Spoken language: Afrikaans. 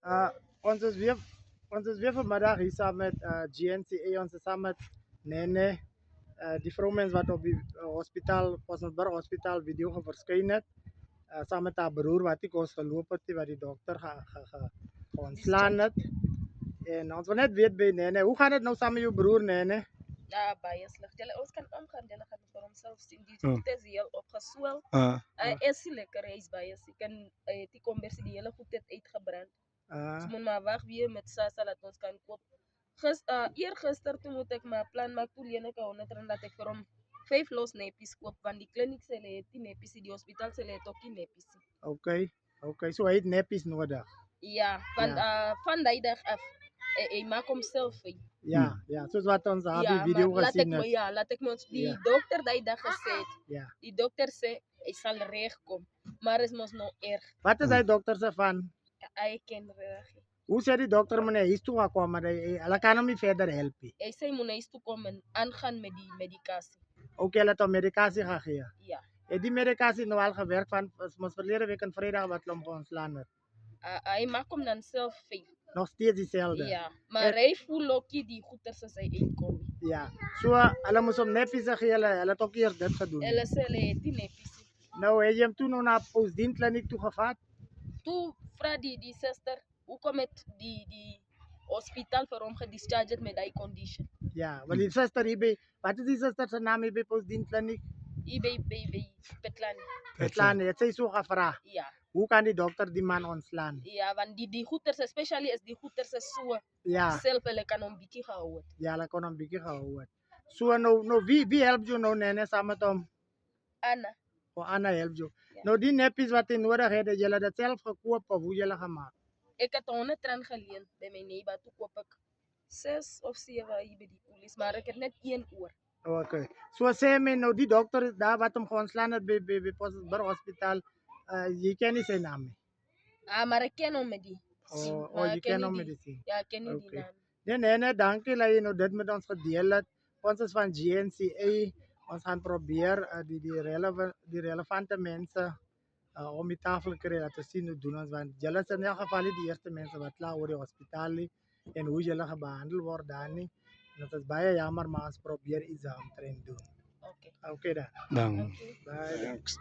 Uh, ons is weer ons is weer vanmiddag hier saam met GNCA, ons is saam met Nene, die vrouwmens wat op die hospitaal, Possenburg Hospitaal video verskyn het. Saam met haar broer wat ek ons geloop het, wat die dokter ontslaan het. En ons wil net weet by Nene, hoe gaan het nou saam met jou broer Nene? Ja, baie sleg. Ons kan omgaan, hulle gaan vir homself sien. Die voet is heel opgeswel. Hy is nie lekker, hy is baie siek en die kombersie die hele voet het uitgebrand. Ons moet maar wag weer met Sasa dat ons kan koop. Eergister toe moet ek maar plan maak, toe leen ek R100 dat ek vir hom 5 los neppies koop, want die kliniek sê hulle het nie neppies, die hospitaal sê hulle het ook nie neppies. Okay, so hy het neppies nodig. Ja, want van die dag af, hy maak homself vy. Ja, soos wat ons op die video gesien het. Ja, laat ek my ons die dokter die dag gesê het. Ja. Die dokter sê hy sal regkom, maar is mos nou erg. Wat is hy dokter se van? Hy ken reg. Hoe sê die dokter moet hy huis toe gaan, maar hulle kan hom nie verder help nie. Hy sê moet hy huis toe kom en aangaan met die medikasie. Okay, hulle het hom medikasie gegee. Ja. Het die medikasie nou al gewerk van ons verlede week en Vrydag wat hom ontslaan het? Hy maak hom dan self vy. Nog steeds dieselfde. Ja, maar hy voel ook die goeters as hy uitkom. Ja. So hulle moes hom neppies gee, hulle het ook eers dit gedoen. Hulle sê hulle het nie neppies. Nou het jy hom toe na Postdien kliniek toe gevat? Toe vra die suster, hoekom het die hospitaal vir hom gedischarged met die condition? Ja, want die suster hier by, wat is die suster se naam hier by Postdien kliniek? Hier by Petlani. Petlani, het sy so gevra. Ja. Hoe kan die dokter die man ontslaan? Ja, want die goeters, especially is die goeters so. Ja. Self hulle kan hom bietjie gehou het. Ja, hulle kan hom bietjie gehou het. So nou wie help jou nou Nene saam met hom? Anna. Anna help jou. Ja. Nou die neppies wat hy nodig het, jy het dit self gekoop of hoe jy hulle gemaak? Ek het R100 geleen by my neighbor, toe koop ek 6 of 7 hier by die polisie, maar ek het net 1 oor. Okay. So sê my nou die dokter daar wat hom ontslaan het by Possenburg Hospitaal, jy ken nie sy naam nie. Maar ek ken hom met die. Jy ken hom met die. Ja, ek ken nie die naam. Nee, dankie dat jy nou dit met ons gedeel het. Ons is van GNCA. Ons gaan probeer die relevante mense om die tafel kry dat te sien hoe doen ons, want julle is in elk geval die eerste mense wat kla oor die hospitaal nie en hoe julle behandel word daar nie. En dit is baie jammer, maar ons probeer iets daaromtrent doen. Okay dan. Dan. Bye. Thanks.